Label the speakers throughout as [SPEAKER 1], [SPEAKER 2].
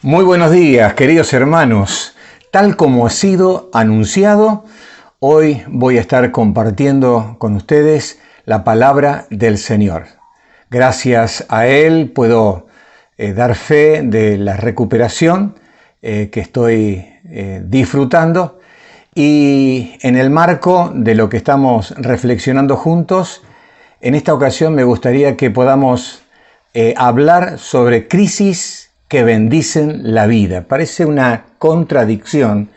[SPEAKER 1] Muy buenos días, queridos hermanos. Tal como ha sido anunciado, hoy voy a estar compartiendo con ustedes la palabra del Señor. Gracias a Él puedo dar fe de la recuperación que estoy disfrutando, y en el marco de lo que estamos reflexionando juntos, en esta ocasión me gustaría que podamos hablar sobre crisis que bendicen la vida. Parece una contradicción,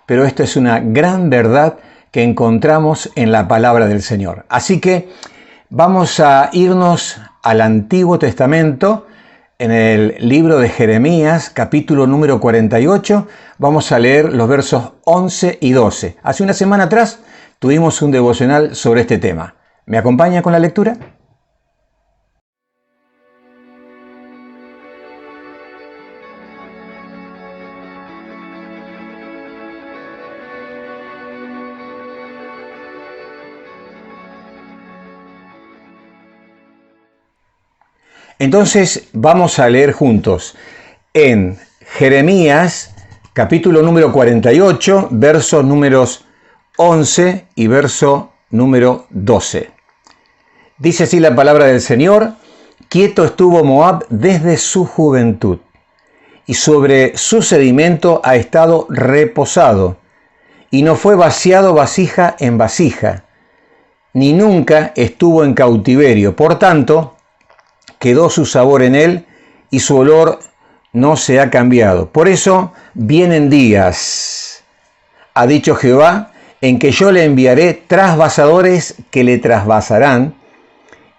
[SPEAKER 1] pero esto es una gran verdad que encontramos en la palabra del Señor. Así que vamos a irnos al Antiguo Testamento, en el libro de Jeremías, capítulo número 48. Vamos a leer los versos 11 y 12. Hace una semana atrás tuvimos un devocional sobre este tema. ¿Me acompaña con la lectura? Entonces vamos a leer juntos en Jeremías, capítulo número 48, versos números 11 y verso número 12. Dice así la palabra del Señor: quieto estuvo Moab desde su juventud, y sobre su sedimento ha estado reposado, y no fue vaciado vasija en vasija, ni nunca estuvo en cautiverio. Por tanto, quedó su sabor en él, y su olor no se ha cambiado. Por eso vienen días, ha dicho Jehová, en que yo le enviaré trasvasadores que le trasvasarán,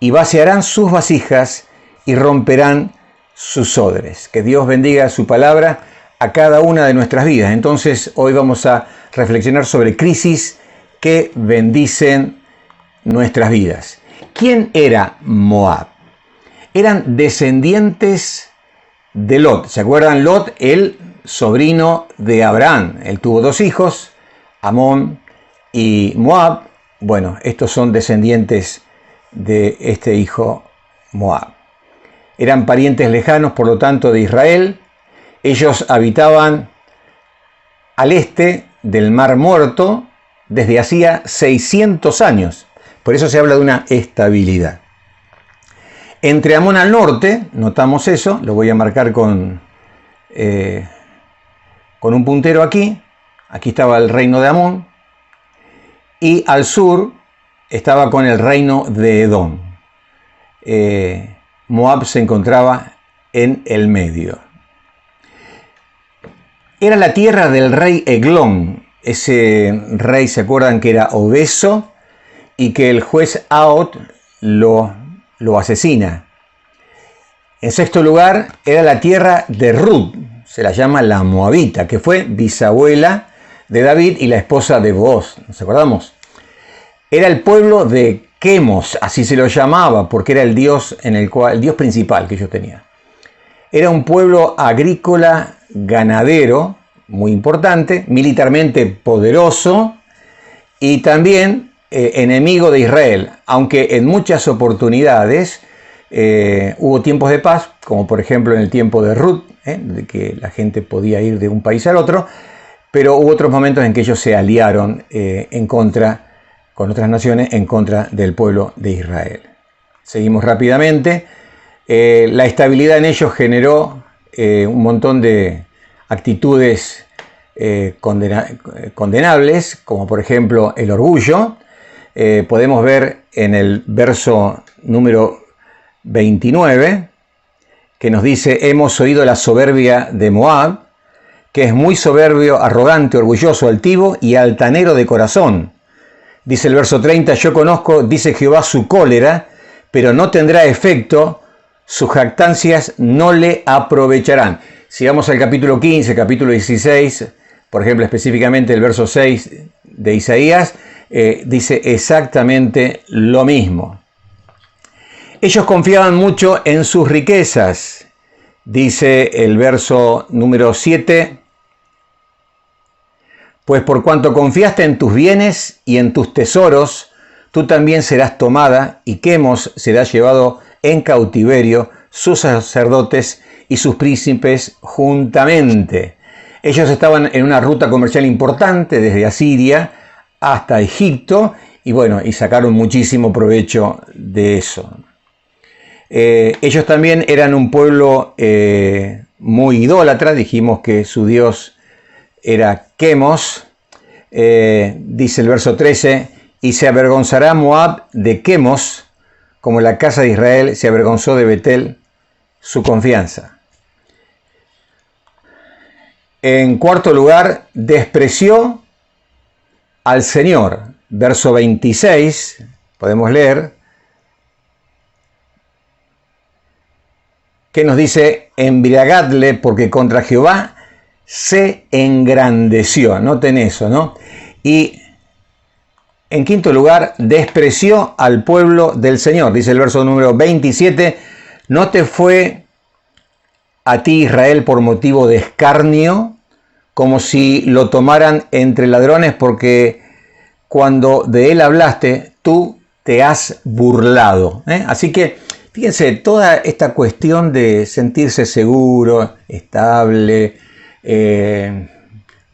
[SPEAKER 1] y vaciarán sus vasijas, y romperán sus odres. Que Dios bendiga su palabra a cada una de nuestras vidas. Entonces, hoy vamos a reflexionar sobre crisis que bendicen nuestras vidas. ¿Quién era Moab? Eran descendientes de Lot. ¿Se acuerdan? Lot, el sobrino de Abraham. Él tuvo dos hijos, Amón y Moab. Bueno, estos son descendientes de este hijo Moab. Eran parientes lejanos, por lo tanto, de Israel. Ellos habitaban al este del Mar Muerto desde hacía 600 años. Por eso se habla de una estabilidad. Entre Amón al norte, notamos eso, lo voy a marcar con un puntero aquí. Aquí estaba el reino de Amón, y al sur estaba con el reino de Edom. Moab se encontraba en el medio. Era la tierra del rey Eglón. Ese rey, ¿se acuerdan?, que era obeso y que el juez Aot lo asesina. En sexto lugar, era la tierra de Ruth, se la llama la Moabita, que fue bisabuela de David y la esposa de Booz, ¿nos acordamos? Era el pueblo de Quemos, así se lo llamaba, porque era el dios el dios principal que ellos tenían. Era un pueblo agrícola, ganadero, muy importante, militarmente poderoso, y también enemigo de Israel, aunque en muchas oportunidades hubo tiempos de paz, como por ejemplo en el tiempo de Ruth, de que la gente podía ir de un país al otro, pero hubo otros momentos en que ellos se aliaron con otras naciones en contra del pueblo de Israel. Seguimos rápidamente. La estabilidad en ellos generó un montón de actitudes condenables, como por ejemplo el orgullo. Podemos ver en el verso número 29 que nos dice: hemos oído la soberbia de Moab, que es muy soberbio, arrogante, orgulloso, altivo y altanero de corazón. Dice el verso 30: yo conozco, dice Jehová, su cólera, pero no tendrá efecto, sus jactancias no le aprovecharán. Si vamos al capítulo 15, capítulo 16, por ejemplo, específicamente el verso 6 de Isaías, dice exactamente lo mismo. Ellos confiaban mucho en sus riquezas. Dice el verso número 7: pues por cuanto confiaste en tus bienes y en tus tesoros, tú también serás tomada, y Quemos será llevado en cautiverio, sus sacerdotes y sus príncipes juntamente. Ellos estaban en una ruta comercial importante desde Asiria hasta Egipto y bueno, y sacaron muchísimo provecho de eso. Ellos también eran un pueblo muy idólatra, dijimos que su dios era Quemos. Dice el verso 13, y se avergonzará Moab de Quemos, como la casa de Israel se avergonzó de Betel, su confianza. En cuarto lugar, despreció al Señor. Verso 26, podemos leer, que nos dice, embriagadle porque contra Jehová se engrandeció. Noten eso, ¿no? Y en quinto lugar, despreció al pueblo del Señor. Dice el verso número 27, ¿no te fue a ti Israel por motivo de escarnio, como si lo tomaran entre ladrones, porque cuando de él hablaste, tú te has burlado? Así que, fíjense, toda esta cuestión de sentirse seguro, estable,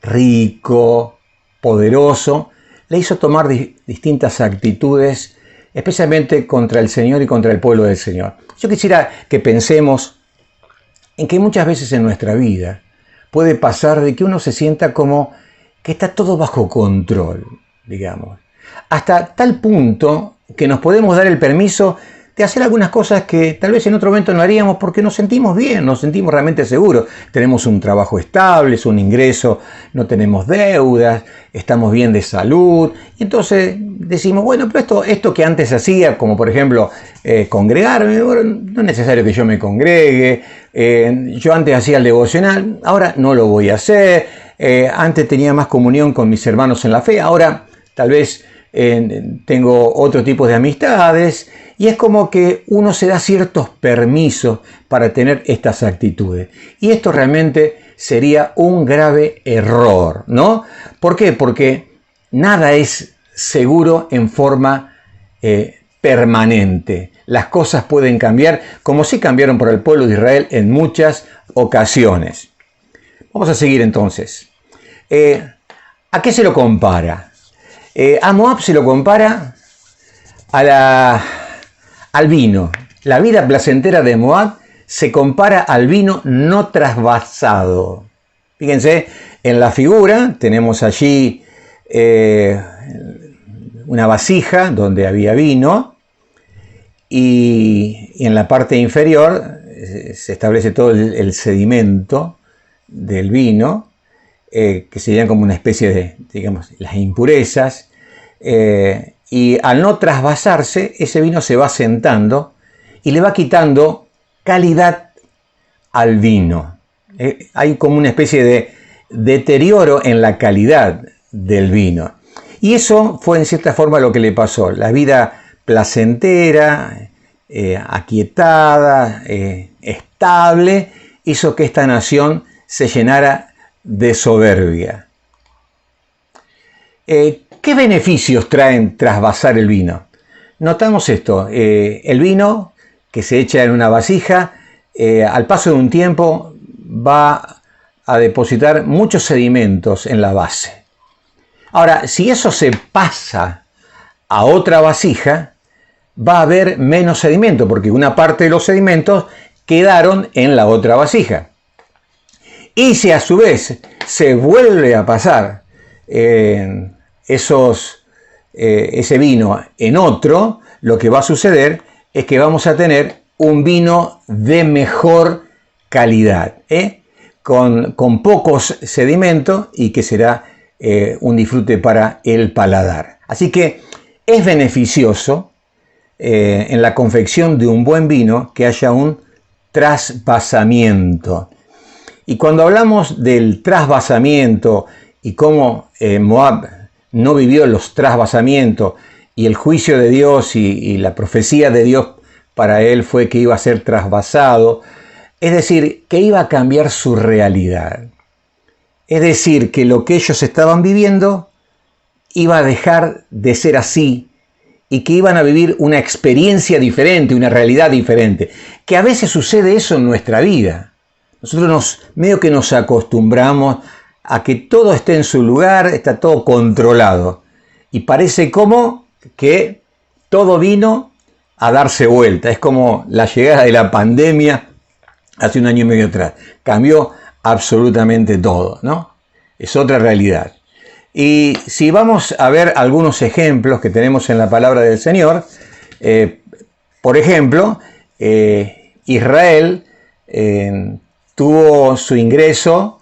[SPEAKER 1] rico, poderoso, le hizo tomar distintas actitudes, especialmente contra el Señor y contra el pueblo del Señor. Yo quisiera que pensemos en que muchas veces en nuestra vida puede pasar de que uno se sienta como que está todo bajo control, digamos, hasta tal punto que nos podemos dar el permiso de hacer algunas cosas que tal vez en otro momento no haríamos porque nos sentimos bien, nos sentimos realmente seguros. Tenemos un trabajo estable, es un ingreso, no tenemos deudas, estamos bien de salud. Y entonces decimos, bueno, pero esto que antes hacía, como por ejemplo congregarme, bueno, no es necesario que yo me congregue. Yo antes hacía el devocional, ahora no lo voy a hacer. Antes tenía más comunión con mis hermanos en la fe, ahora tal vez tengo otro tipo de amistades. Y es como que uno se da ciertos permisos para tener estas actitudes. Y esto realmente sería un grave error, ¿no? ¿Por qué? Porque nada es seguro en forma permanente. Las cosas pueden cambiar, como sí cambiaron para el pueblo de Israel en muchas ocasiones. Vamos a seguir entonces. ¿A qué se lo compara? A Moab se lo compara al vino. La vida placentera de Moab se compara al vino no trasvasado. Fíjense, en la figura tenemos allí una vasija donde había vino y en la parte inferior se establece todo el sedimento del vino, que serían como una especie de, digamos, las impurezas. Y al no trasvasarse, ese vino se va sentando y le va quitando calidad al vino. Hay como una especie de deterioro en la calidad del vino. Y eso fue en cierta forma lo que le pasó. La vida placentera, aquietada, estable, hizo que esta nación se llenara de soberbia. ¿Qué beneficios traen trasvasar el vino? Notamos esto, el vino que se echa en una vasija, al paso de un tiempo va a depositar muchos sedimentos en la base. Ahora, si eso se pasa a otra vasija, va a haber menos sedimento, porque una parte de los sedimentos quedaron en la otra vasija. Y si a su vez se vuelve a pasar ese vino en otro, lo que va a suceder es que vamos a tener un vino de mejor calidad, con pocos sedimentos y que será un disfrute para el paladar. Así que es beneficioso en la confección de un buen vino que haya un trasvasamiento. Y cuando hablamos del trasvasamiento y cómo Moab no vivió los trasvasamientos y el juicio de Dios y la profecía de Dios para él fue que iba a ser trasvasado, es decir, que iba a cambiar su realidad. Es decir, que lo que ellos estaban viviendo iba a dejar de ser así y que iban a vivir una experiencia diferente, una realidad diferente. Que a veces sucede eso en nuestra vida. Nosotros medio que nos acostumbramos a que todo esté en su lugar, está todo controlado. Y parece como que todo vino a darse vuelta. Es como la llegada de la pandemia hace 1 año y medio atrás. Cambió absolutamente todo, ¿no? Es otra realidad. Y si vamos a ver algunos ejemplos que tenemos en la palabra del Señor, por ejemplo, Israel tuvo su ingreso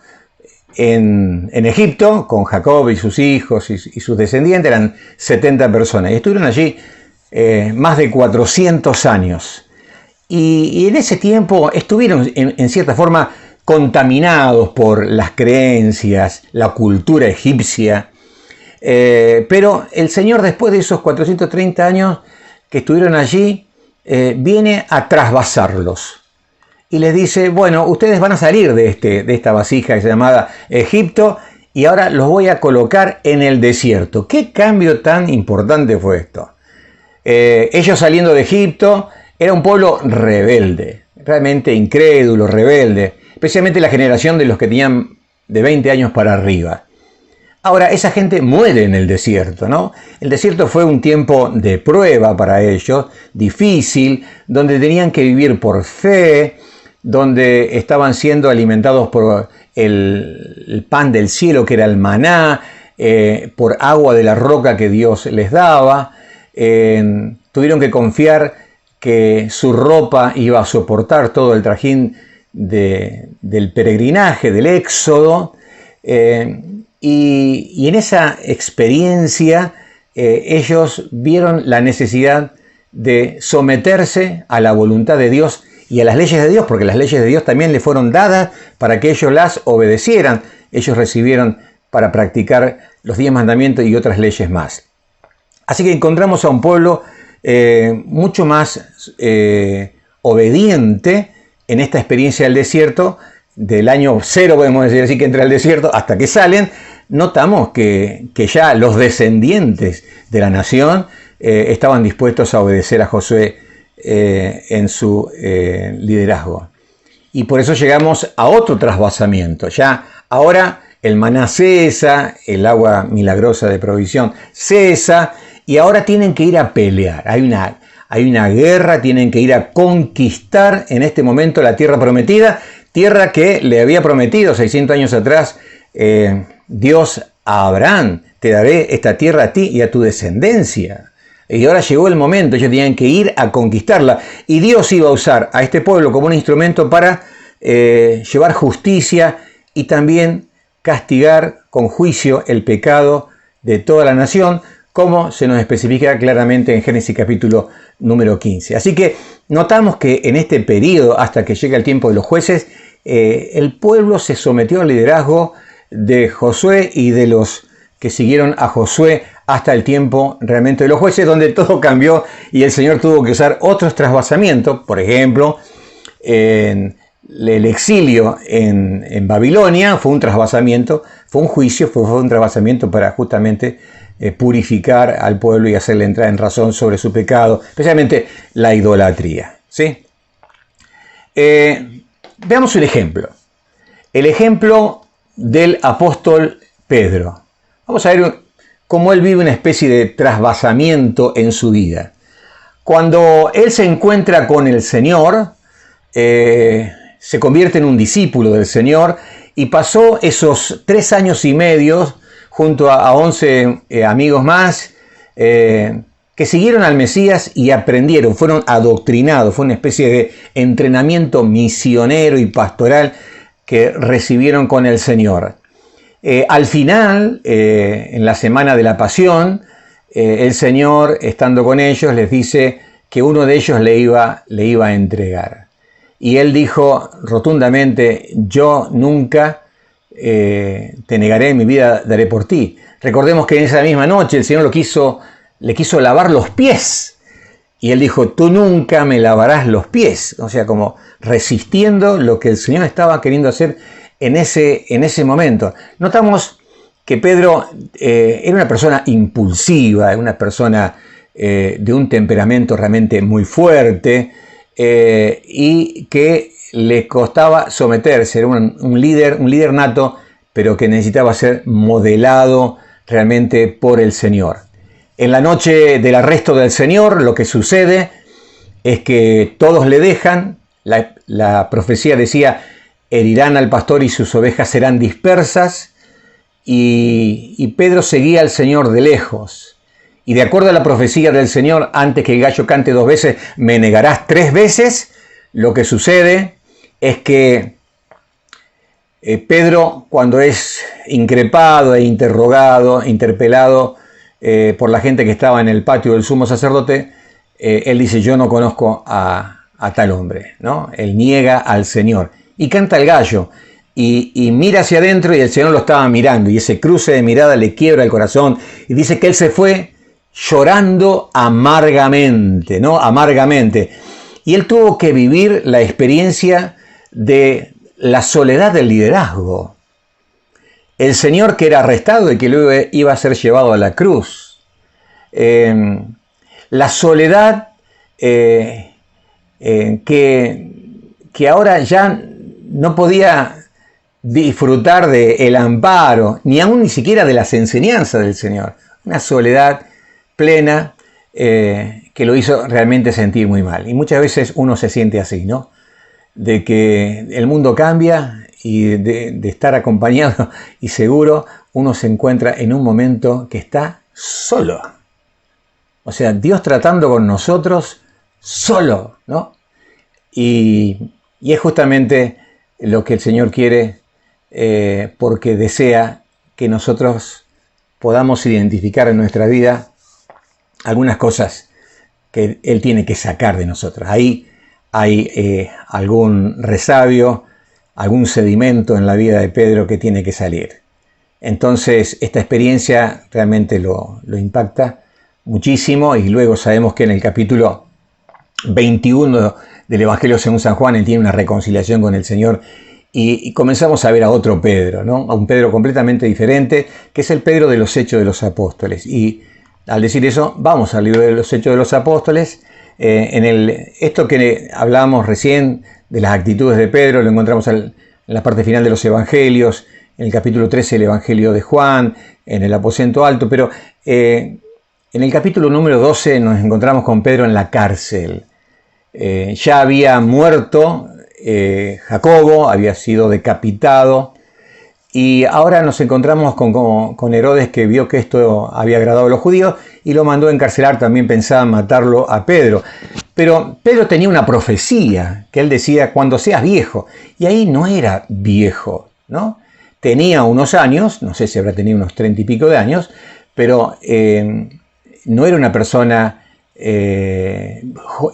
[SPEAKER 1] en Egipto con Jacob y sus hijos y sus descendientes, eran 70 personas, y estuvieron allí más de 400 años. Y en ese tiempo estuvieron en cierta forma contaminados por las creencias, la cultura egipcia, pero el Señor, después de esos 430 años que estuvieron allí, viene a trasvasarlos y les dice: bueno, ustedes van a salir de esta vasija llamada Egipto y ahora los voy a colocar en el desierto. ¿Qué cambio tan importante fue esto? Ellos saliendo de Egipto, era un pueblo rebelde, realmente incrédulo, rebelde, especialmente la generación de los que tenían de 20 años para arriba. Ahora, esa gente muere en el desierto, ¿no? El desierto fue un tiempo de prueba para ellos, difícil, donde tenían que vivir por fe, donde estaban siendo alimentados por el pan del cielo, que era el maná, por agua de la roca que Dios les daba. Tuvieron que confiar que su ropa iba a soportar todo el trajín del peregrinaje, del éxodo, y en esa experiencia ellos vieron la necesidad de someterse a la voluntad de Dios y a las leyes de Dios, porque las leyes de Dios también les fueron dadas para que ellos las obedecieran. Ellos recibieron para practicar los 10 mandamientos y otras leyes más. Así que encontramos a un pueblo mucho más obediente en esta experiencia del desierto. Del año 0, podemos decir así, que entra al desierto hasta que salen, notamos que ya los descendientes de la nación estaban dispuestos a obedecer a Josué en su liderazgo. Y por eso llegamos a otro trasvasamiento. Ya ahora el maná cesa, el agua milagrosa de provisión cesa, y ahora tienen que ir a pelear. Hay una guerra, tienen que ir a conquistar en este momento la tierra prometida, tierra que le había prometido 600 años atrás Dios a Abraham: te daré esta tierra a ti y a tu descendencia. Y ahora llegó el momento, ellos tenían que ir a conquistarla. Y Dios iba a usar a este pueblo como un instrumento para llevar justicia y también castigar con juicio el pecado de toda la nación, como se nos especifica claramente en Génesis capítulo número 15. Así que notamos que en este periodo, hasta que llega el tiempo de los jueces, el pueblo se sometió al liderazgo de Josué y de los que siguieron a Josué hasta el tiempo realmente de los jueces, donde todo cambió y el Señor tuvo que usar otros trasvasamientos. Por ejemplo, el exilio en Babilonia fue un trasvasamiento, fue un juicio, fue un trasvasamiento para justamente purificar al pueblo y hacerle entrar en razón sobre su pecado, especialmente la idolatría, ¿sí? Veamos un ejemplo. El ejemplo del apóstol Pedro. Vamos a ver cómo él vive una especie de trasvasamiento en su vida. Cuando él se encuentra con el Señor, se convierte en un discípulo del Señor y pasó esos 3 años y medio junto a 11 amigos más que siguieron al Mesías y aprendieron, fueron adoctrinados. Fue una especie de entrenamiento misionero y pastoral que recibieron con el Señor. Al final, en la semana de la Pasión, el Señor, estando con ellos, les dice que uno de ellos le iba a entregar. Y él dijo rotundamente: yo nunca te negaré, mi vida daré por ti. Recordemos que en esa misma noche el Señor le quiso lavar los pies. Y él dijo: tú nunca me lavarás los pies. O sea, como resistiendo lo que el Señor estaba queriendo hacer en ese momento. Notamos que Pedro era una persona impulsiva, una persona de un temperamento realmente muy fuerte, y que le costaba someterse, era un líder nato, pero que necesitaba ser modelado realmente por el Señor. En la noche del arresto del Señor, lo que sucede es que todos le dejan. La profecía decía, herirán al pastor y sus ovejas serán dispersas. Y Pedro seguía al Señor de lejos. Y de acuerdo a la profecía del Señor, antes que el gallo cante 2 veces, me negarás 3 veces. Lo que sucede es que Pedro, cuando es increpado e interpelado por la gente que estaba en el patio del sumo sacerdote, él dice, yo no conozco a tal hombre, ¿no? Él niega al Señor. Y canta el gallo. Y mira hacia adentro y el Señor lo estaba mirando. Y ese cruce de mirada le quiebra el corazón. Y dice que él se fue llorando amargamente, ¿no? Amargamente. Y él tuvo que vivir la experiencia de la soledad del liderazgo. El Señor que era arrestado y que luego iba a ser llevado a la cruz. La soledad que ahora ya no podía disfrutar del amparo, ni siquiera de las enseñanzas del Señor. Una soledad plena que lo hizo realmente sentir muy mal. Y muchas veces uno se siente así, ¿no? De que el mundo cambia y de estar acompañado y seguro, uno se encuentra en un momento que está solo. O sea, Dios tratando con nosotros solo, ¿no? Y es justamente lo que el Señor quiere, porque desea que nosotros podamos identificar en nuestra vida algunas cosas que Él tiene que sacar de nosotros. Ahí hay algún resabio, algún sedimento en la vida de Pedro que tiene que salir. Entonces, esta experiencia realmente lo impacta muchísimo, y luego sabemos que en el capítulo 21 del Evangelio según San Juan, él tiene una reconciliación con el Señor, y comenzamos a ver a otro Pedro, ¿no? A un Pedro completamente diferente, que es el Pedro de los Hechos de los Apóstoles. Y al decir eso, vamos al libro de los Hechos de los Apóstoles. Esto que hablábamos recién de las actitudes de Pedro, lo encontramos en la parte final de los Evangelios, en el capítulo 13 el Evangelio de Juan, en el aposento alto, pero en el capítulo número 12 nos encontramos con Pedro en la cárcel. Ya había muerto Jacobo, había sido decapitado, y ahora nos encontramos con Herodes, que vio que esto había agradado a los judíos y lo mandó a encarcelar. También pensaba matarlo a Pedro. Pero Pedro tenía una profecía que él decía, cuando seas viejo. Y ahí no era viejo, ¿no? Tenía unos años, no sé si habrá tenido unos 30 y pico de años, pero no era una persona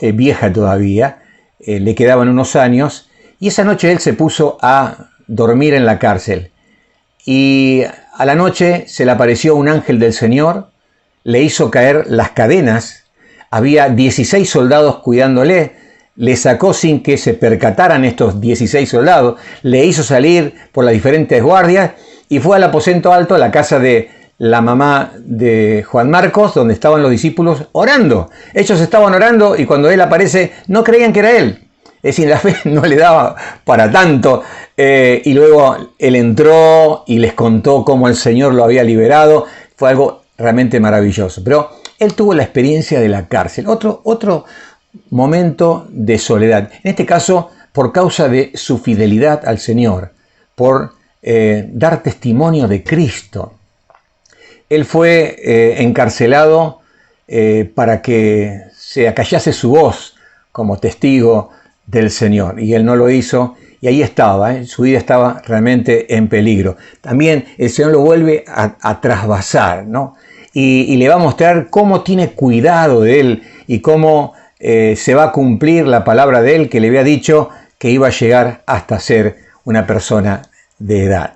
[SPEAKER 1] vieja todavía. Le quedaban unos años, y esa noche él se puso a dormir en la cárcel. Y a la noche se le apareció un ángel del Señor, le hizo caer las cadenas, había 16 soldados cuidándole, le sacó sin que se percataran estos 16 soldados, le hizo salir por las diferentes guardias y fue al aposento alto, a la casa de la mamá de Juan Marcos, donde estaban los discípulos orando. Ellos estaban orando y cuando él aparece no creían que era él. Es decir, la fe no le daba para tanto. Y luego él entró y les contó cómo el Señor lo había liberado. Fue algo realmente maravilloso. Pero él tuvo la experiencia de la cárcel. Otro momento de soledad. En este caso, por causa de su fidelidad al Señor. Por dar testimonio de Cristo. Él fue encarcelado para que se acallase su voz como testigo del Señor, y él no lo hizo, y ahí estaba, su vida estaba realmente en peligro. También el Señor lo vuelve a trasvasar, ¿no? Y le va a mostrar cómo tiene cuidado de él y cómo se va a cumplir la palabra de él, que le había dicho que iba a llegar hasta ser una persona de edad.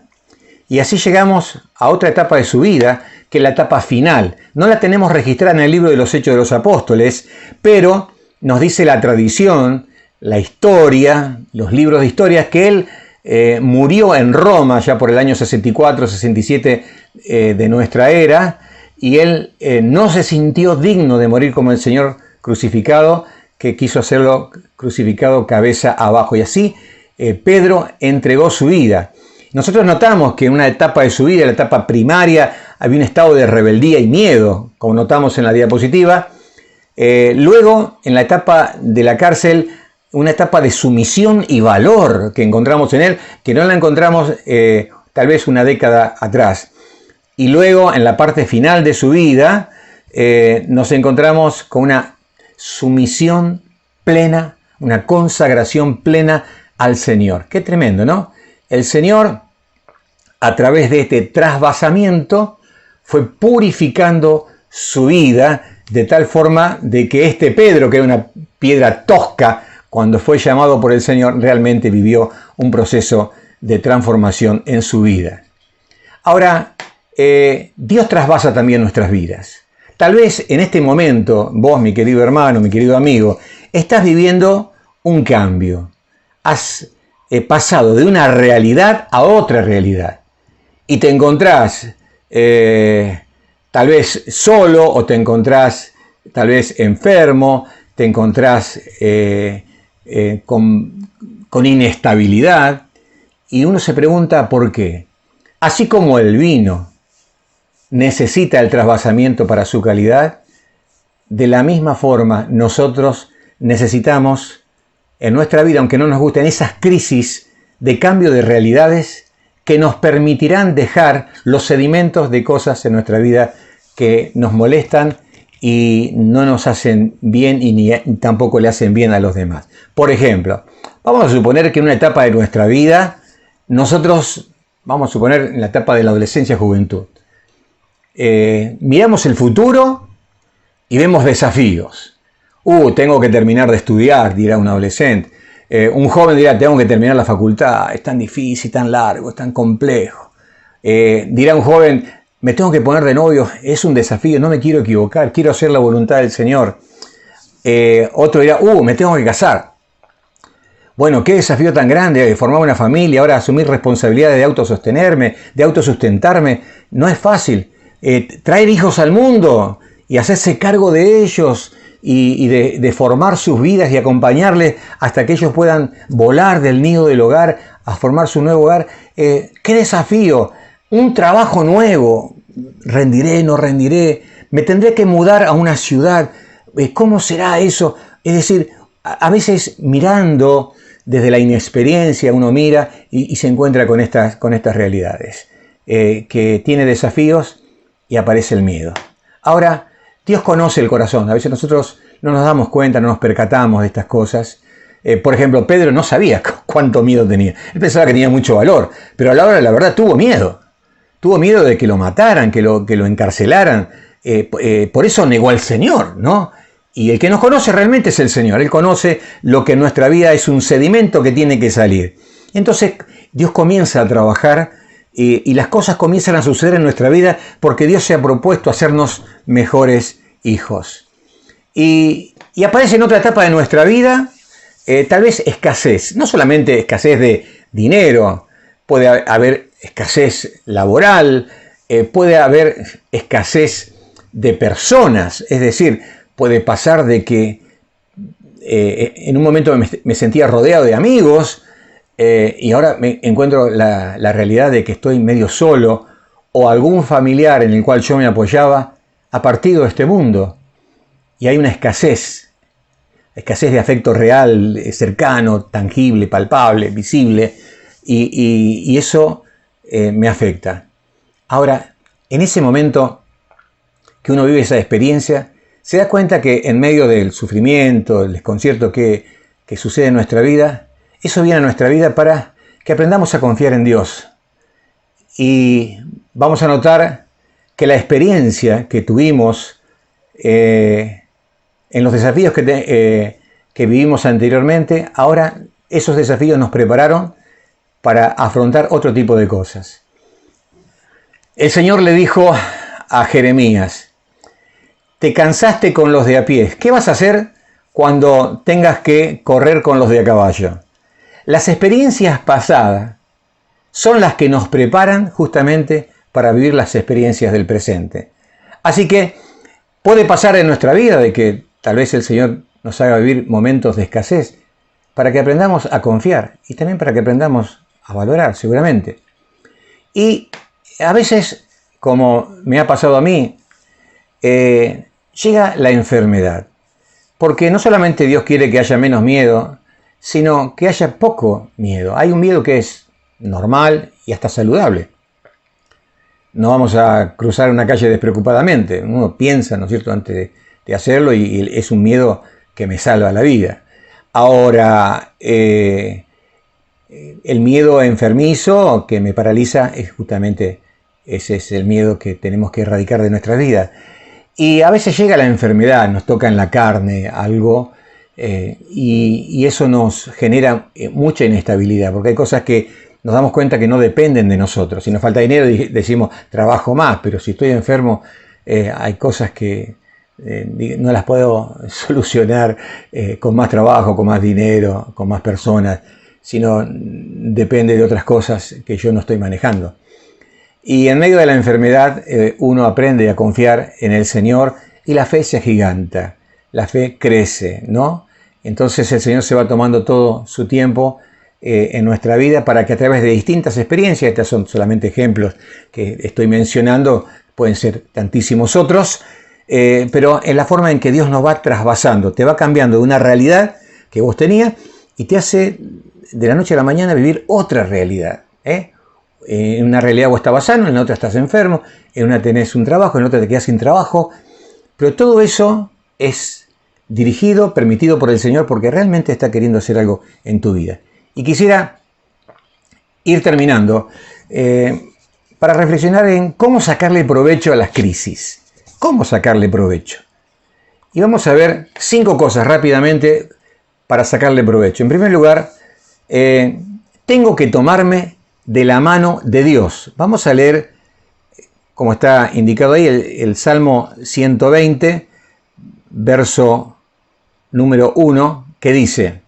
[SPEAKER 1] Y así llegamos a otra etapa de su vida, que es la etapa final. No la tenemos registrada en el libro de los Hechos de los Apóstoles, pero nos dice la tradición, la historia, los libros de historias, que él murió en Roma ya por el año 64-67 de nuestra era, y él no se sintió digno de morir como el Señor crucificado, que quiso hacerlo crucificado cabeza abajo. Y así Pedro entregó su vida. Nosotros notamos que en una etapa de su vida, la etapa primaria, había un estado de rebeldía y miedo, como notamos en la diapositiva. Luego, en la etapa de la cárcel, una etapa de sumisión y valor que encontramos en él, que no la encontramos tal vez una década atrás. Y luego, en la parte final de su vida, nos encontramos con una sumisión plena, una consagración plena al Señor. Qué tremendo, ¿no? El Señor, a través de este trasvasamiento, fue purificando su vida de tal forma de que este Pedro, que era una piedra tosca, cuando fue llamado por el Señor, realmente vivió un proceso de transformación en su vida. Ahora, Dios trasvasa también nuestras vidas. Tal vez en este momento, vos, mi querido hermano, mi querido amigo, estás viviendo un cambio. Has pasado de una realidad a otra realidad. Y te encontrás tal vez solo, o te encontrás tal vez enfermo, te encontrás con inestabilidad. Y uno se pregunta por qué. Así como el vino necesita el trasvasamiento para su calidad, de la misma forma nosotros necesitamos en nuestra vida, aunque no nos gusten, esas crisis de cambio de realidades que nos permitirán dejar los sedimentos de cosas en nuestra vida que nos molestan y no nos hacen bien y ni tampoco le hacen bien a los demás. Por ejemplo, vamos a suponer que en una etapa de nuestra vida, nosotros, vamos a suponer en la etapa de la adolescencia, juventud, miramos el futuro y vemos desafíos. Tengo que terminar de estudiar, dirá un adolescente. Un joven dirá, tengo que terminar la facultad, es tan difícil, tan largo, es tan complejo. Dirá un joven, me tengo que poner de novio, es un desafío, no me quiero equivocar, quiero hacer la voluntad del Señor. Otro dirá, me tengo que casar. Bueno, qué desafío tan grande, formar una familia, ahora asumir responsabilidades de autosostenerme, de autosustentarme, no es fácil. Traer hijos al mundo y hacerse cargo de ellos y de formar sus vidas y acompañarles hasta que ellos puedan volar del nido del hogar a formar su nuevo hogar. ¡Qué desafío! Un trabajo nuevo. ¿Rendiré, no rendiré? ¿Me tendré que mudar a una ciudad? ¿Cómo será eso? Es decir, a veces mirando desde la inexperiencia uno mira y se encuentra con estas realidades. Que tiene desafíos y aparece el miedo. Ahora, Dios conoce el corazón. A veces nosotros no nos damos cuenta, no nos percatamos de estas cosas. Por ejemplo, Pedro no sabía cuánto miedo tenía. Él pensaba que tenía mucho valor, pero a la hora de la verdad tuvo miedo. Tuvo miedo de que lo mataran, que lo encarcelaran. Por eso negó al Señor, ¿no? Y el que nos conoce realmente es el Señor. Él conoce lo que en nuestra vida es un sedimento que tiene que salir. Entonces Dios comienza a trabajar y las cosas comienzan a suceder en nuestra vida porque Dios se ha propuesto hacernos mejores hijos. Y aparece en otra etapa de nuestra vida tal vez escasez. No solamente escasez de dinero, puede haber escasez laboral, puede haber escasez de personas. Es decir, puede pasar de que en un momento me sentía rodeado de amigos, y ahora me encuentro la realidad de que estoy medio solo, o algún familiar en el cual yo me apoyaba ha partido de este mundo y hay una escasez de afecto real, cercano, tangible, palpable, visible, y eso me afecta. Ahora, en ese momento que uno vive esa experiencia, se da cuenta que en medio del sufrimiento, del desconcierto que sucede en nuestra vida, eso viene a nuestra vida para que aprendamos a confiar en Dios. Y vamos a notar que la experiencia que tuvimos en los desafíos que vivimos anteriormente, ahora esos desafíos nos prepararon para afrontar otro tipo de cosas. El Señor le dijo a Jeremías, te cansaste con los de a pie, ¿qué vas a hacer cuando tengas que correr con los de a caballo? Las experiencias pasadas son las que nos preparan justamente para vivir las experiencias del presente. Así que puede pasar en nuestra vida de que tal vez el Señor nos haga vivir momentos de escasez, para que aprendamos a confiar y también para que aprendamos a valorar, seguramente. Y a veces, como me ha pasado a mí, llega la enfermedad. Porque no solamente Dios quiere que haya menos miedo, sino que haya poco miedo. Hay un miedo que es normal y hasta saludable. No vamos a cruzar una calle despreocupadamente. Uno piensa, ¿no es cierto?, antes de hacerlo, y es un miedo que me salva la vida. Ahora, el miedo enfermizo que me paraliza es justamente ese es el miedo que tenemos que erradicar de nuestra vida. Y a veces llega la enfermedad, nos toca en la carne algo, y eso nos genera mucha inestabilidad, porque hay cosas que nos damos cuenta que no dependen de nosotros. Si nos falta dinero, decimos, trabajo más, pero si estoy enfermo, hay cosas que no las puedo solucionar con más trabajo, con más dinero, con más personas, sino depende de otras cosas que yo no estoy manejando. Y en medio de la enfermedad uno aprende a confiar en el Señor y la fe se agiganta, la fe crece, ¿no? Entonces el Señor se va tomando todo su tiempo en nuestra vida para que a través de distintas experiencias, estos son solamente ejemplos que estoy mencionando, pueden ser tantísimos otros, pero en la forma en que Dios nos va trasvasando, te va cambiando de una realidad que vos tenías y te hace de la noche a la mañana vivir otra realidad, En una realidad vos estabas sano, en la otra estás enfermo, en una tenés un trabajo, en la otra te quedás sin trabajo, pero todo eso es dirigido, permitido por el Señor porque realmente está queriendo hacer algo en tu vida. Y quisiera ir terminando para reflexionar en cómo sacarle provecho a las crisis. ¿Cómo sacarle provecho? Y vamos a ver 5 cosas rápidamente para sacarle provecho. En primer lugar, tengo que tomarme de la mano de Dios. Vamos a leer, como está indicado ahí, el Salmo 120, verso número 1, que dice: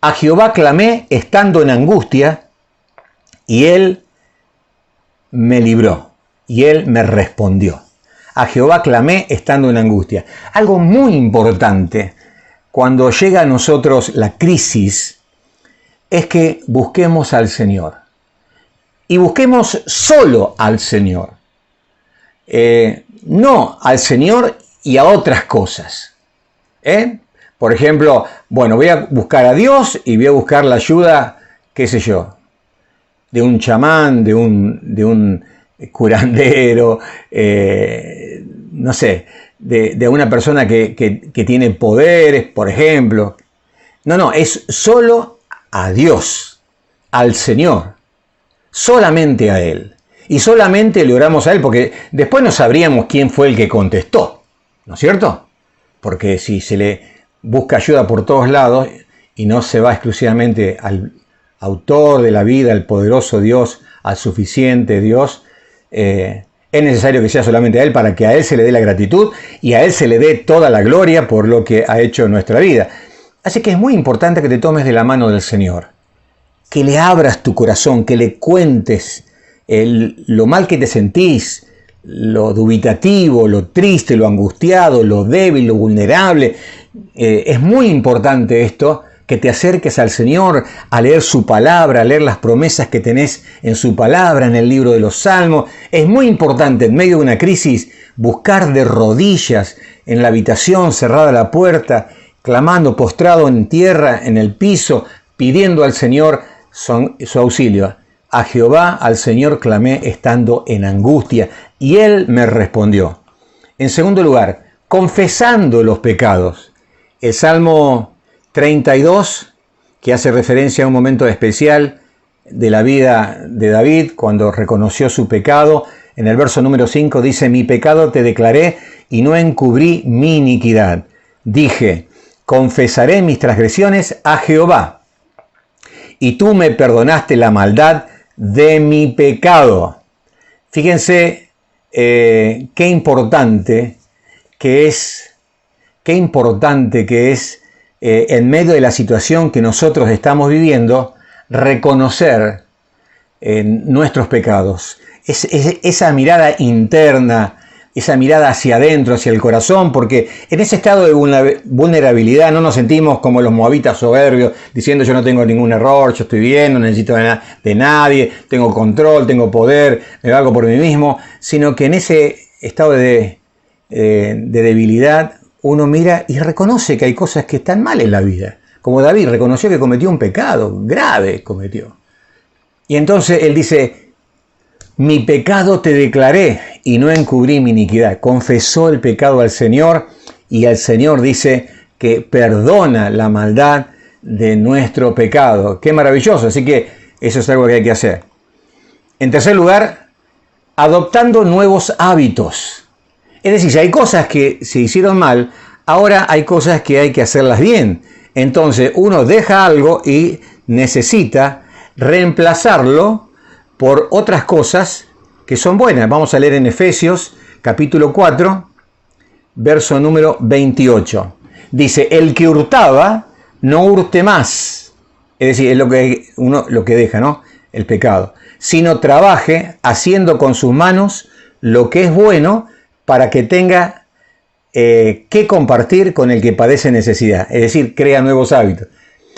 [SPEAKER 1] a Jehová clamé estando en angustia, y Él me libró, y Él me respondió. A Jehová clamé estando en angustia. Algo muy importante cuando llega a nosotros la crisis es que busquemos al Señor. Y busquemos solo al Señor. No al Señor y a otras cosas. Por ejemplo, bueno, voy a buscar a Dios y voy a buscar la ayuda, qué sé yo, de un chamán, de un curandero, no sé, de una persona que tiene poderes, por ejemplo. No, es solo a Dios, al Señor. Solamente a Él. Y solamente le oramos a Él, porque después no sabríamos quién fue el que contestó, ¿no es cierto? Porque si se le busca ayuda por todos lados y no se va exclusivamente al autor de la vida, al poderoso Dios, al suficiente Dios, es necesario que sea solamente a Él para que a Él se le dé la gratitud y a Él se le dé toda la gloria por lo que ha hecho en nuestra vida. Así que es muy importante que te tomes de la mano del Señor. Que le abras tu corazón, que le cuentes lo mal que te sentís, lo dubitativo, lo triste, lo angustiado, lo débil, lo vulnerable. Es muy importante esto, que te acerques al Señor a leer su palabra, a leer las promesas que tenés en su palabra, en el libro de los Salmos. Es muy importante en medio de una crisis buscar de rodillas en la habitación, cerrada la puerta, clamando, postrado en tierra, en el piso, pidiendo al Señor su auxilio. A Jehová, al Señor, clamé estando en angustia, y Él me respondió. En segundo lugar, confesando los pecados. El Salmo 32, que hace referencia a un momento especial de la vida de David, cuando reconoció su pecado, en el verso número 5 dice: mi pecado te declaré y no encubrí mi iniquidad. Dije, confesaré mis transgresiones a Jehová, y tú me perdonaste la maldad de mi pecado. Fíjense qué importante que es en medio de la situación que nosotros estamos viviendo, reconocer nuestros pecados. Esa mirada interna, esa mirada hacia adentro, hacia el corazón, porque en ese estado de vulnerabilidad no nos sentimos como los moabitas soberbios, diciendo yo no tengo ningún error, yo estoy bien, no necesito de nadie, tengo control, tengo poder, me valgo por mí mismo, sino que en ese estado de debilidad uno mira y reconoce que hay cosas que están mal en la vida. Como David reconoció que cometió un pecado, grave cometió. Y entonces él dice, mi pecado te declaré y no encubrí mi iniquidad. Confesó el pecado al Señor y el Señor dice que perdona la maldad de nuestro pecado. ¡Qué maravilloso! Así que eso es algo que hay que hacer. En tercer lugar, adoptando nuevos hábitos. Es decir, si hay cosas que se hicieron mal, ahora hay cosas que hay que hacerlas bien. Entonces uno deja algo y necesita reemplazarlo por otras cosas que son buenas. Vamos a leer en Efesios capítulo 4, verso número 28. Dice, el que hurtaba, no hurte más. Es decir, es lo que deja, ¿no? El pecado. Sino trabaje haciendo con sus manos lo que es bueno para que tenga que compartir con el que padece necesidad. Es decir, crea nuevos hábitos.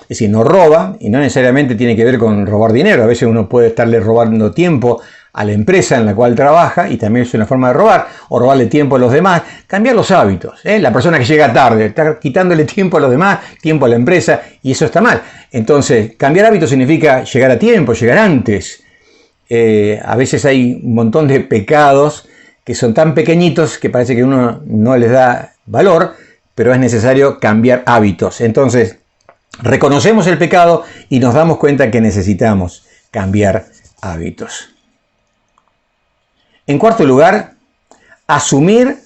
[SPEAKER 1] Es decir, no roba, y no necesariamente tiene que ver con robar dinero. A veces uno puede estarle robando tiempo a la empresa en la cual trabaja, y también es una forma de robar, o robarle tiempo a los demás. Cambiar los hábitos. La persona que llega tarde, está quitándole tiempo a los demás, tiempo a la empresa, y eso está mal. Entonces, cambiar hábitos significa llegar a tiempo, llegar antes. A veces hay un montón de pecados que son tan pequeñitos que parece que uno no les da valor, pero es necesario cambiar hábitos. Entonces, reconocemos el pecado y nos damos cuenta que necesitamos cambiar hábitos. En cuarto lugar, asumir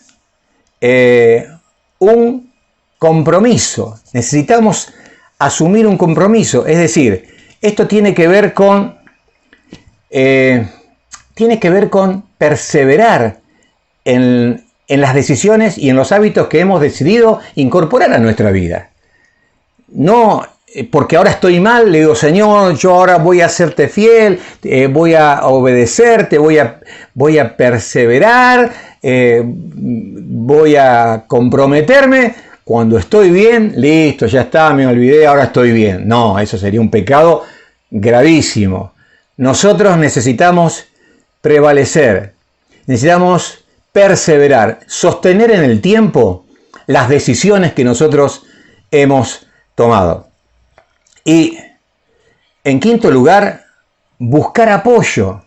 [SPEAKER 1] un compromiso. Necesitamos asumir un compromiso. Es decir, esto tiene que ver con perseverar en las decisiones y en los hábitos que hemos decidido incorporar a nuestra vida. No porque ahora estoy mal, le digo, Señor, yo ahora voy a serte fiel, voy a obedecerte, voy a perseverar, voy a comprometerme. Cuando estoy bien, listo, ya está, me olvidé, ahora estoy bien. No, eso sería un pecado gravísimo. Nosotros necesitamos prevalecer, necesitamos perseverar, sostener en el tiempo las decisiones que nosotros hemos tomado. Y en quinto lugar, buscar apoyo.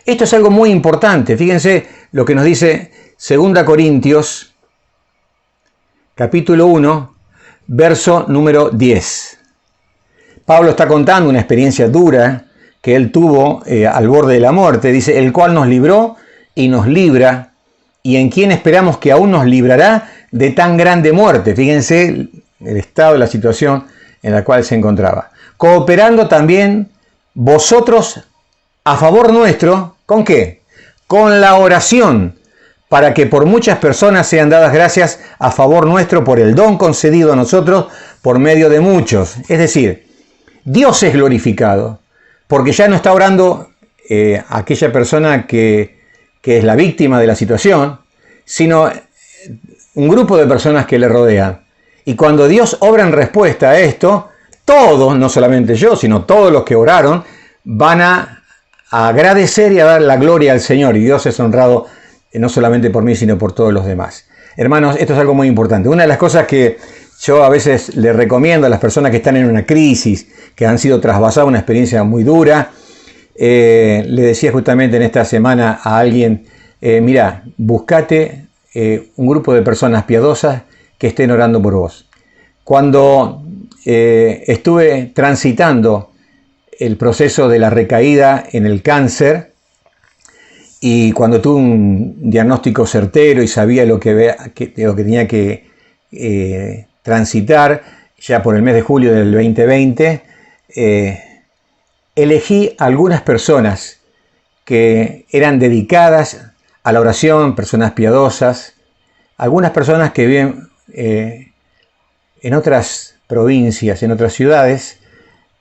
[SPEAKER 1] Esto es algo muy importante. Fíjense lo que nos dice 2 Corintios, capítulo 1, verso número 10. Pablo está contando una experiencia dura que él tuvo al borde de la muerte. Dice, el cual nos libró y nos libra, y en quien esperamos que aún nos librará de tan grande muerte. Fíjense el estado de la situación en la cual se encontraba. Cooperando también vosotros a favor nuestro, ¿con qué? Con la oración, para que por muchas personas sean dadas gracias a favor nuestro por el don concedido a nosotros por medio de muchos. Es decir, Dios es glorificado, porque ya no está orando aquella persona que es la víctima de la situación, sino un grupo de personas que le rodean. Y cuando Dios obra en respuesta a esto, todos, no solamente yo, sino todos los que oraron, van a agradecer y a dar la gloria al Señor. Y Dios es honrado no solamente por mí, sino por todos los demás. Hermanos, esto es algo muy importante. Una de las cosas que yo a veces le recomiendo a las personas que están en una crisis, que han sido trasvasadas una experiencia muy dura, le decía justamente en esta semana a alguien, mira, buscate un grupo de personas piadosas que estén orando por vos. Cuando estuve transitando el proceso de la recaída en el cáncer, y cuando tuve un diagnóstico certero y sabía lo que tenía que transitar, ya por el mes de julio del 2020, elegí algunas personas que eran dedicadas a la oración, personas piadosas, algunas personas que viven en otras provincias, en otras ciudades,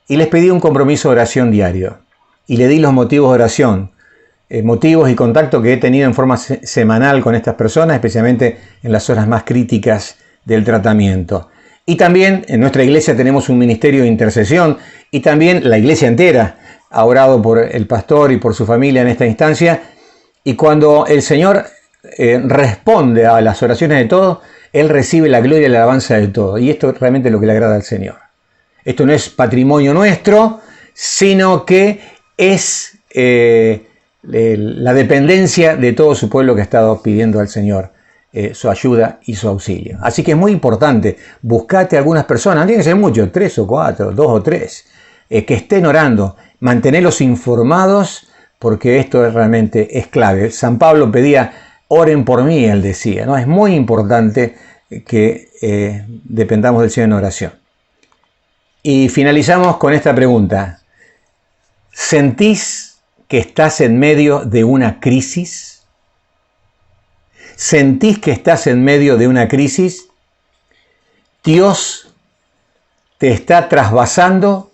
[SPEAKER 1] y les pedí un compromiso de oración diario. Y le di los motivos de oración. motivos y contacto que he tenido en forma semanal con estas personas, especialmente en las horas más críticas del tratamiento. Y también en nuestra iglesia tenemos un ministerio de intercesión y también la iglesia entera ha orado por el pastor y por su familia en esta instancia. Y cuando el Señor responde a las oraciones de todos, Él recibe la gloria y la alabanza de todos. Y esto es realmente lo que le agrada al Señor. Esto no es patrimonio nuestro, sino que es la dependencia de todo su pueblo que ha estado pidiendo al Señor su ayuda y su auxilio. Así que es muy importante, buscate algunas personas, no tienen que ser muchos, 3 o 4, 2 o 3, que estén orando, mantenerlos informados, porque esto realmente es clave. San Pablo pedía, oren por mí, él decía, ¿no? Es muy importante que dependamos del Señor en oración. Y finalizamos con esta pregunta. ¿Sentís que estás en medio de una crisis? ¿Sentís que estás en medio de una crisis? Dios te está trasvasando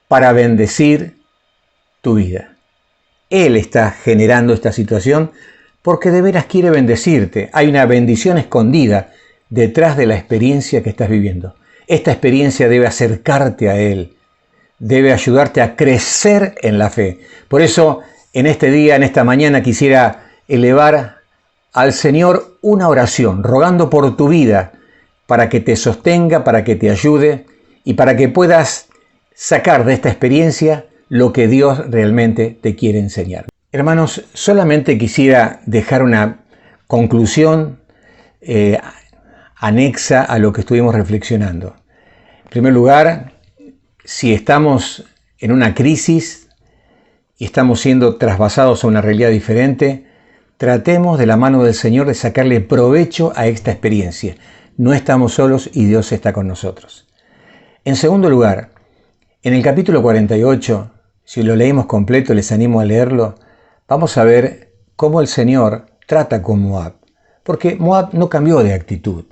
[SPEAKER 1] para bendecir tu vida. Él está generando esta situación porque de veras quiere bendecirte. Hay una bendición escondida detrás de la experiencia que estás viviendo. Esta experiencia debe acercarte a Él, debe ayudarte a crecer en la fe. Por eso, en este día, en esta mañana, quisiera elevar al Señor una oración, rogando por tu vida, para que te sostenga, para que te ayude y para que puedas sacar de esta experiencia lo que Dios realmente te quiere enseñar. Hermanos, solamente quisiera dejar una conclusión anexa a lo que estuvimos reflexionando. En primer lugar, si estamos en una crisis y estamos siendo trasvasados a una realidad diferente, tratemos de la mano del Señor de sacarle provecho a esta experiencia. No estamos solos y Dios está con nosotros. En segundo lugar, en el capítulo 48, si lo leímos completo, les animo a leerlo, vamos a ver cómo el Señor trata con Moab. Porque Moab no cambió de actitud.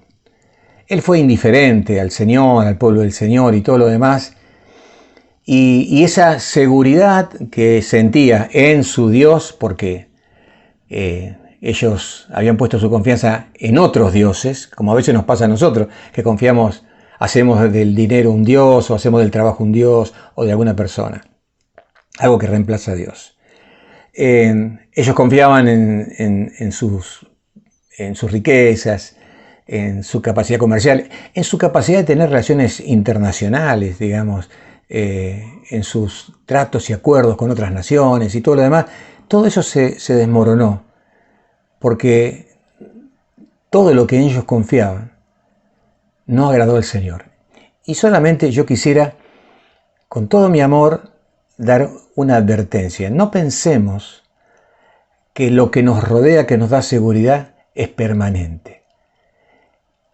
[SPEAKER 1] Él fue indiferente al Señor, al pueblo del Señor y todo lo demás. Y esa seguridad que sentía en su Dios, porque ellos habían puesto su confianza en otros dioses, como a veces nos pasa a nosotros, que confiamos, hacemos del dinero un dios, o hacemos del trabajo un dios, o de alguna persona, algo que reemplaza a Dios. Ellos confiaban en sus riquezas, en su capacidad comercial, en su capacidad de tener relaciones internacionales, digamos, en sus tratos y acuerdos con otras naciones y todo lo demás. Todo eso se desmoronó, porque todo lo que en ellos confiaban no agradó al Señor. Y solamente yo quisiera, con todo mi amor, dar una advertencia. No pensemos que lo que nos rodea, que nos da seguridad, es permanente.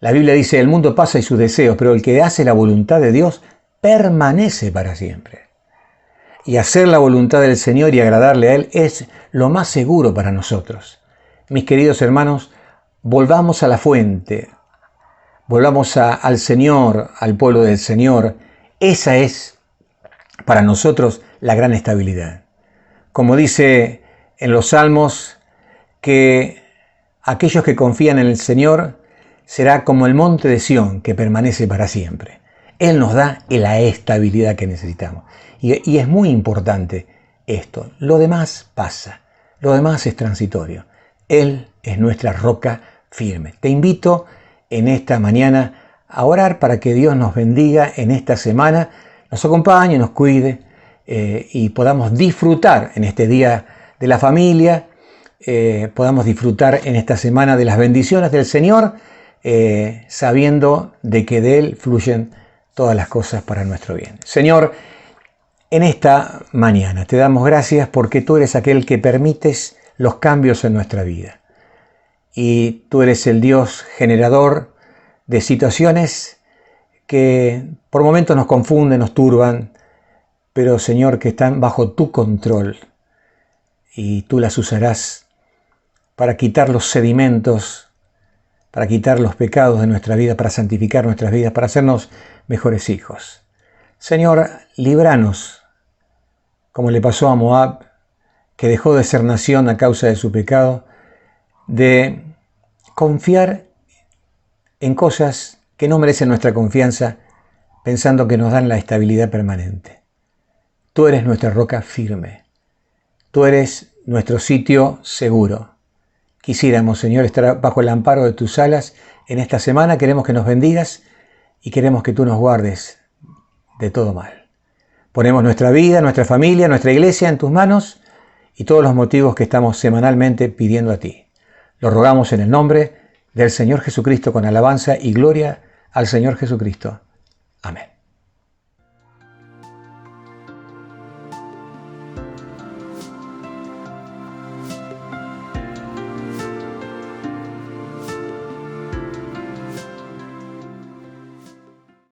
[SPEAKER 1] La Biblia dice, el mundo pasa y sus deseos, pero el que hace la voluntad de Dios permanece para siempre. Y hacer la voluntad del Señor y agradarle a Él es lo más seguro para nosotros. Mis queridos hermanos, volvamos a la fuente, volvamos al Señor, al pueblo del Señor. Esa es para nosotros la gran estabilidad. Como dice en los Salmos, que aquellos que confían en el Señor será como el monte de Sión que permanece para siempre. Él nos da la estabilidad que necesitamos. Y es muy importante esto. Lo demás pasa. Lo demás es transitorio. Él es nuestra roca firme. Te invito en esta mañana a orar para que Dios nos bendiga en esta semana, nos acompañe, nos cuide y podamos disfrutar en este día de la familia, podamos disfrutar en esta semana de las bendiciones del Señor, sabiendo de que de Él fluyen todas las cosas para nuestro bien. Señor, en esta mañana te damos gracias porque tú eres aquel que permites los cambios en nuestra vida. Y tú eres el Dios generador de situaciones que por momentos nos confunden, nos turban, pero Señor, que están bajo tu control y tú las usarás para quitar los sedimentos, para quitar los pecados de nuestra vida, para santificar nuestras vidas, para hacernos mejores hijos. Señor, líbranos, como le pasó a Moab, que dejó de ser nación a causa de su pecado, de confiar en cosas que no merecen nuestra confianza, pensando que nos dan la estabilidad permanente. Tú eres nuestra roca firme. Tú eres nuestro sitio seguro. Quisiéramos, Señor, estar bajo el amparo de tus alas en esta semana. Queremos que nos bendigas y queremos que tú nos guardes de todo mal. Ponemos nuestra vida, nuestra familia, nuestra iglesia en tus manos y todos los motivos que estamos semanalmente pidiendo a ti. Lo rogamos en el nombre del Señor Jesucristo con alabanza y gloria al Señor Jesucristo. Amén.